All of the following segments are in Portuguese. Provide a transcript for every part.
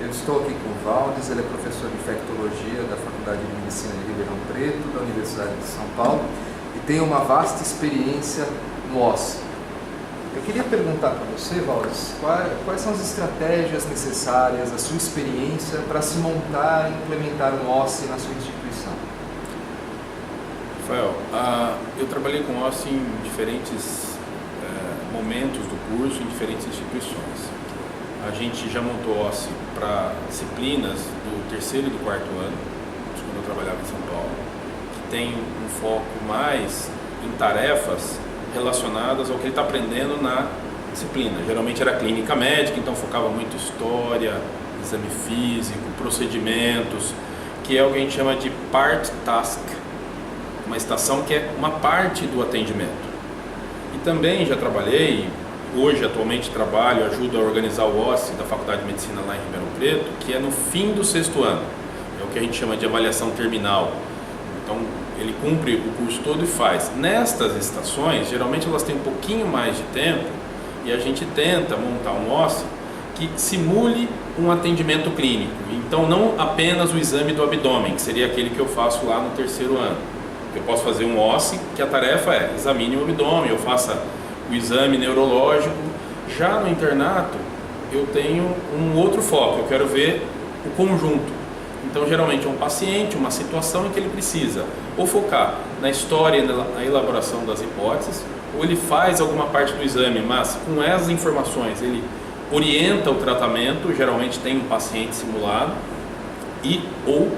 Eu estou aqui com o Valdes, ele é professor de infectologia da Faculdade de Medicina de Ribeirão Preto, da Universidade de São Paulo, e tem uma vasta experiência no OSCE. Eu queria perguntar para você, Valdes, quais são as estratégias necessárias, a sua experiência para se montar e implementar um OSCE na sua instituição? Rafael, eu trabalhei com OSCE em diferentes momentos do curso, em diferentes instituições. A gente já montou OSCE para disciplinas do terceiro e do quarto ano, quando eu trabalhava em São Paulo, que tem um foco mais em tarefas relacionadas ao que ele está aprendendo na disciplina. Geralmente era clínica médica, então focava muito história, exame físico, procedimentos, que é o que a gente chama de part task, uma estação que é uma parte do atendimento. E também já trabalhei, hoje atualmente trabalho, ajudo a organizar o OSCE da Faculdade de Medicina lá em Ribeirão Preto, que é no fim do sexto ano, é o que a gente chama de avaliação terminal. Então ele cumpre o curso todo e faz. Nestas estações, geralmente elas têm um pouquinho mais de tempo e a gente tenta montar um OSCE que simule um atendimento clínico. Então não apenas o exame do abdômen, que seria aquele que eu faço lá no terceiro ano. Eu posso fazer um OSCE que a tarefa é examine o abdômen, eu faça o exame neurológico. Já no internato eu tenho um outro foco, eu quero ver o conjunto. Então geralmente é um paciente, uma situação em que ele precisa ou focar na história e na elaboração das hipóteses, ou ele faz alguma parte do exame, mas com essas informações ele orienta o tratamento, geralmente tem um paciente simulado, ou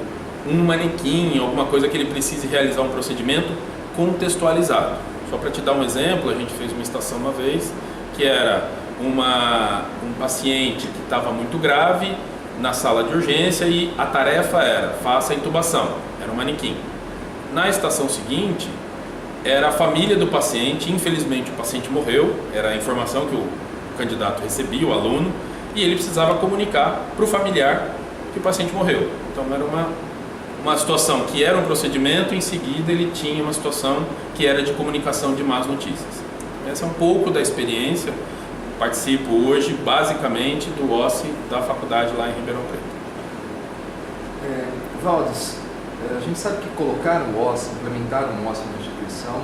um manequim, alguma coisa que ele precise realizar um procedimento contextualizado. Só para te dar um exemplo, a gente fez uma estação uma vez, que era um paciente que estava muito grave na sala de urgência e a tarefa era, faça a intubação, era um manequim. Na estação seguinte, era a família do paciente, infelizmente o paciente morreu, era a informação que o candidato recebia, o aluno, e ele precisava comunicar para o familiar que o paciente morreu. Então era uma situação que era um procedimento, em seguida ele tinha uma situação que era de comunicação de más notícias. Essa é um pouco da experiência. Participo hoje basicamente do OSCE da faculdade lá em Ribeirão Preto. Valdes, a gente sabe que colocar um OSCE, implementar um OSCE na instituição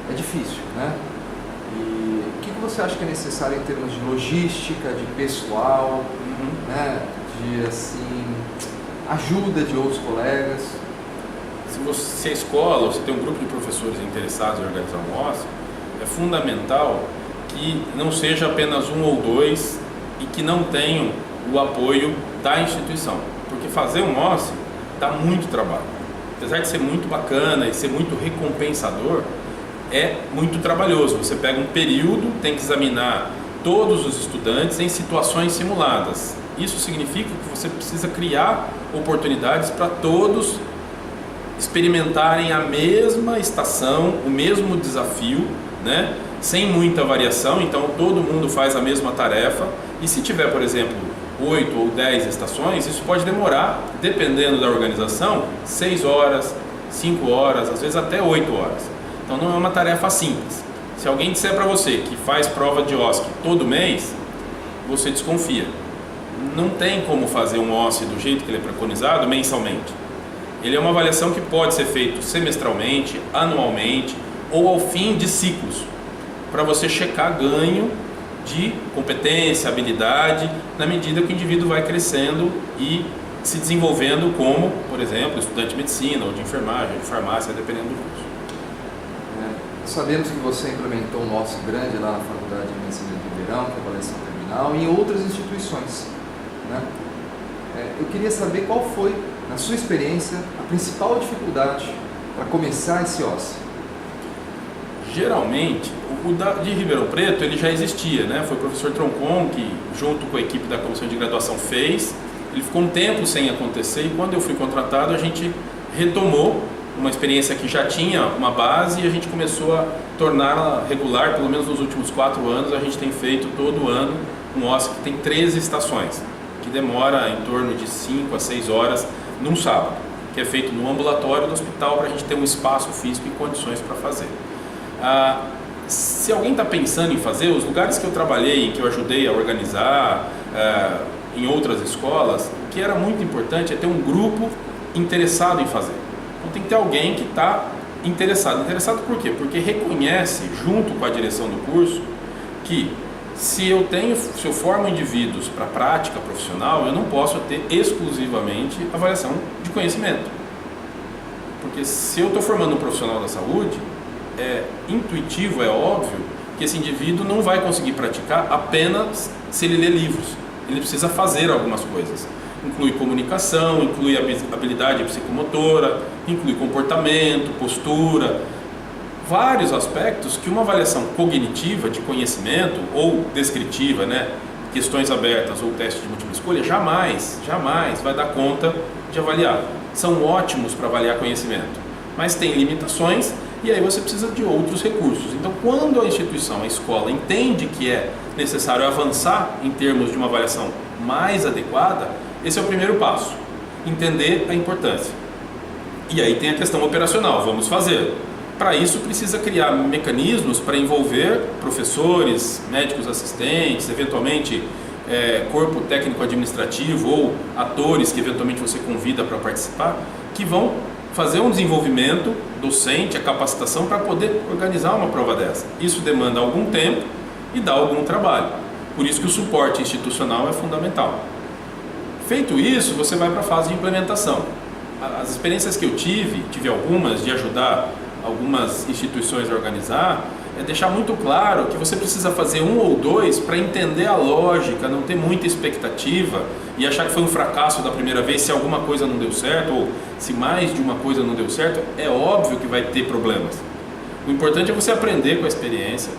é difícil, né? E o que você acha que é necessário em termos de logística, de pessoal, né? De assim, ajuda de outros colegas? Se a escola, ou se tem um grupo de professores interessados em organizar um OSCE, é fundamental que não seja apenas um ou dois e que não tenham o apoio da instituição, porque fazer um OSCE dá muito trabalho. Apesar de ser muito bacana e ser muito recompensador, é muito trabalhoso. Você pega um período, tem que examinar todos os estudantes em situações simuladas. Isso significa que você precisa criar oportunidades para todos experimentarem a mesma estação, o mesmo desafio, né? Sem muita variação, então todo mundo faz a mesma tarefa. E se tiver, por exemplo, 8 ou 10 estações, isso pode demorar, dependendo da organização, 6 horas, 5 horas, às vezes até 8 horas. Então não é uma tarefa simples. Se alguém disser para você que faz prova de OSCE todo mês, você desconfia. Não tem como fazer um OSCE do jeito que ele é preconizado mensalmente. Ele é uma avaliação que pode ser feita semestralmente, anualmente ou ao fim de ciclos, para você checar ganho de competência, habilidade, na medida que o indivíduo vai crescendo e se desenvolvendo como, por exemplo, estudante de medicina ou de enfermagem, de farmácia, dependendo do curso. Sabemos que você implementou um OSCE grande lá na Faculdade de Medicina de Ribeirão, que é a avaliação terminal, e em outras instituições, né? Eu queria saber qual foi, na sua experiência, a principal dificuldade para começar esse OSCE. Geralmente, o de Ribeirão Preto ele já existia, né? Foi o professor Troncon que, junto com a equipe da comissão de graduação, fez. Ele ficou um tempo sem acontecer e quando eu fui contratado a gente retomou uma experiência que já tinha uma base e a gente começou a torná-la regular. Pelo menos nos últimos 4 anos a gente tem feito todo ano um OSCE que tem 13 estações, que demora em torno de 5 a 6 horas num sábado, que é feito no ambulatório do hospital para a gente ter um espaço físico e condições para fazer. Se alguém está pensando em fazer, os lugares que eu trabalhei, que eu ajudei a organizar, em outras escolas, o que era muito importante é ter um grupo interessado em fazer. Então tem que ter alguém que está interessado. Interessado por quê? Porque reconhece, junto com a direção do curso, que se eu formo indivíduos para a prática profissional, eu não posso ter exclusivamente avaliação de conhecimento. Porque se eu estou formando um profissional da saúde, é intuitivo, é óbvio, que esse indivíduo não vai conseguir praticar apenas se ele ler livros. Ele precisa fazer algumas coisas. Inclui comunicação, inclui habilidade psicomotora, inclui comportamento, postura, vários aspectos que uma avaliação cognitiva de conhecimento ou descritiva, né, questões abertas ou teste de múltipla escolha, jamais vai dar conta de avaliar. São ótimos para avaliar conhecimento, mas tem limitações e aí você precisa de outros recursos. Então, quando a instituição, a escola, entende que é necessário avançar em termos de uma avaliação mais adequada, esse é o primeiro passo, entender a importância. E aí tem a questão operacional, vamos fazer. Para isso precisa criar mecanismos para envolver professores, médicos assistentes, eventualmente corpo técnico-administrativo ou atores que eventualmente você convida para participar, que vão fazer um desenvolvimento docente, a capacitação para poder organizar uma prova dessa. Isso demanda algum tempo e dá algum trabalho. Por isso que o suporte institucional é fundamental. Feito isso, você vai para a fase de implementação. As experiências que eu tive algumas de ajudar algumas instituições a organizar, é deixar muito claro que você precisa fazer um ou dois para entender a lógica, não ter muita expectativa e achar que foi um fracasso da primeira vez se alguma coisa não deu certo ou se mais de uma coisa não deu certo. É óbvio que vai ter problemas. O importante é você aprender com a experiência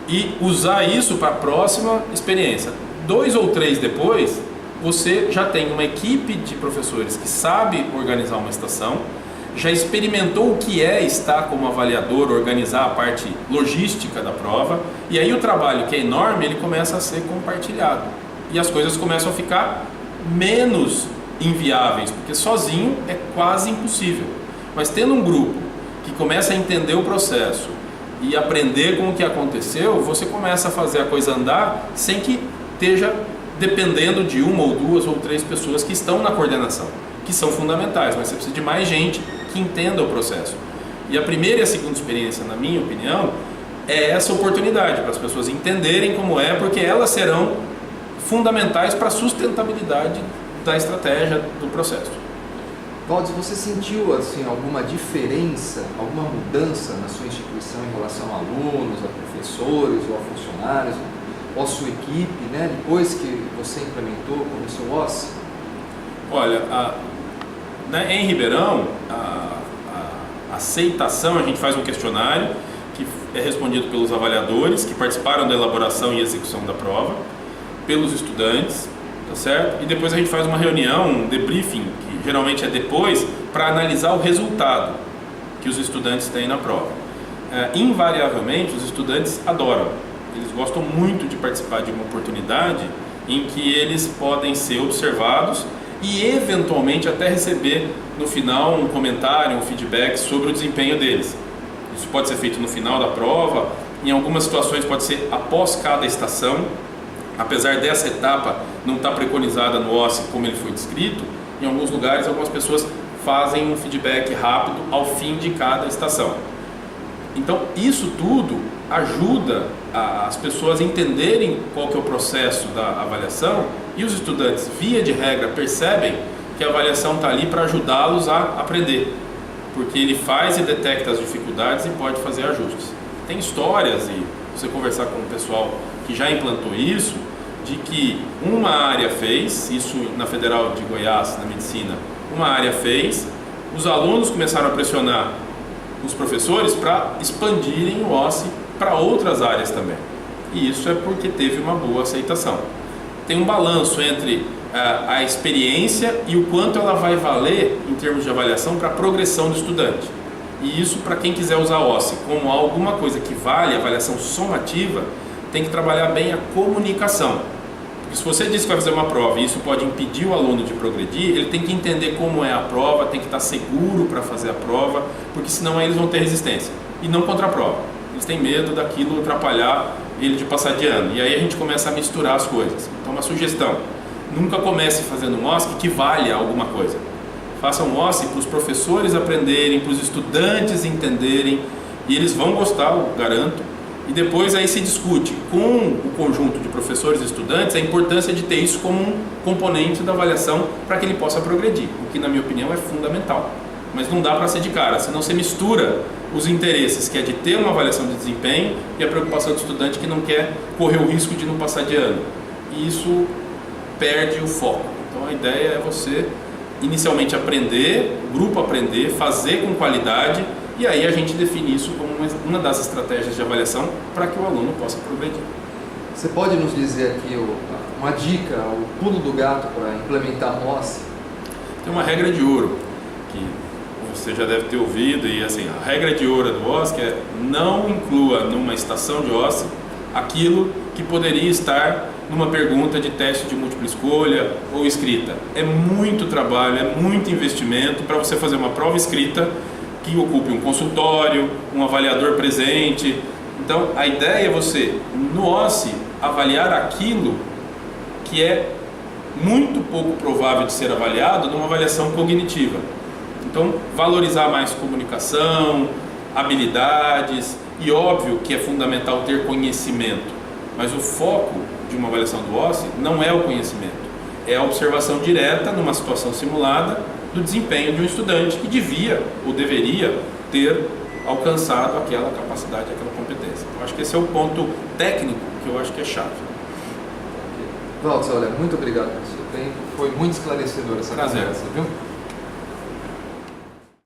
e usar isso para a próxima experiência. 2 ou 3 depois, você já tem uma equipe de professores que sabe organizar uma estação, já experimentou o que é estar como avaliador, organizar a parte logística da prova, e aí o trabalho, que é enorme, ele começa a ser compartilhado. E as coisas começam a ficar menos inviáveis, porque sozinho é quase impossível. Mas tendo um grupo que começa a entender o processo e aprender com o que aconteceu, você começa a fazer a coisa andar sem que esteja dependendo de 1 ou 2 ou 3 pessoas que estão na coordenação, que são fundamentais, mas você precisa de mais gente que entenda o processo. E a primeira e a segunda experiência, na minha opinião, é essa oportunidade para as pessoas entenderem como é, porque elas serão fundamentais para a sustentabilidade da estratégia do processo. Valdes, você sentiu assim, alguma diferença, alguma mudança na sua instituição em relação a alunos, a professores ou a funcionários, ou a sua equipe, né, depois que você implementou, começou o OSSE? Olha, em Ribeirão, a aceitação, a gente faz um questionário que é respondido pelos avaliadores que participaram da elaboração e execução da prova, pelos estudantes, tá certo? E depois a gente faz uma reunião, um debriefing, que geralmente é depois, para analisar o resultado que os estudantes têm na prova. Invariavelmente, os estudantes adoram, eles gostam muito de participar de uma oportunidade em que eles podem ser observados e eventualmente até receber no final um comentário, um feedback sobre o desempenho deles. Isso pode ser feito no final da prova, em algumas situações pode ser após cada estação, apesar dessa etapa não estar preconizada no OSSE como ele foi descrito, em alguns lugares algumas pessoas fazem um feedback rápido ao fim de cada estação. Então isso tudo ajuda as pessoas a entenderem qual que é o processo da avaliação e os estudantes, via de regra, percebem que a avaliação está ali para ajudá-los a aprender, porque ele faz e detecta as dificuldades e pode fazer ajustes. Tem histórias, e você conversar com o pessoal que já implantou isso, de que uma área fez, isso na Federal de Goiás, na medicina, uma área fez, os alunos começaram a pressionar os professores para expandirem o OSSE para outras áreas também. E isso é porque teve uma boa aceitação. Tem um balanço entre a experiência e o quanto ela vai valer em termos de avaliação para a progressão do estudante. E isso, para quem quiser usar OSSE como alguma coisa que vale avaliação somativa, tem que trabalhar bem a comunicação. Porque se você diz que vai fazer uma prova e isso pode impedir o aluno de progredir, ele tem que entender como é a prova, tem que estar seguro para fazer a prova, porque senão aí eles vão ter resistência. E não contra a prova. Eles têm medo daquilo atrapalhar ele de passar de ano. E aí a gente começa a misturar as coisas. Então, uma sugestão: nunca comece fazendo um OSCE que valha alguma coisa. Faça um OSCE para os professores aprenderem, para os estudantes entenderem, e eles vão gostar, eu garanto. E depois aí se discute com o conjunto de professores e estudantes a importância de ter isso como um componente da avaliação para que ele possa progredir, o que na minha opinião é fundamental. Mas não dá para ser de cara, senão você mistura os interesses, que é de ter uma avaliação de desempenho, e a preocupação do estudante que não quer correr o risco de não passar de ano. E isso perde o foco. Então a ideia é você inicialmente aprender, o grupo aprender, fazer com qualidade, e aí a gente define isso como uma das estratégias de avaliação para que o aluno possa progredir. Você pode nos dizer aqui uma dica, o pulo do gato para implementar a OSCE? Tem uma regra de ouro que você já deve ter ouvido, e assim, a regra de ouro do OSCE é: não inclua numa estação de OSCE aquilo que poderia estar numa pergunta de teste de múltipla escolha ou escrita. É muito trabalho, é muito investimento para você fazer uma prova escrita que ocupe um consultório, um avaliador presente. Então a ideia é você, no OSCE, avaliar aquilo que é muito pouco provável de ser avaliado numa avaliação cognitiva. Então, valorizar mais comunicação, habilidades, e óbvio que é fundamental ter conhecimento, mas o foco de uma avaliação do OSCE não é o conhecimento, é a observação direta numa situação simulada do desempenho de um estudante que devia ou deveria ter alcançado aquela capacidade, aquela competência. Eu acho que esse é o ponto técnico que eu acho que é chave. Walter, olha, muito obrigado pelo seu tempo, foi muito esclarecedor essa conversa, viu?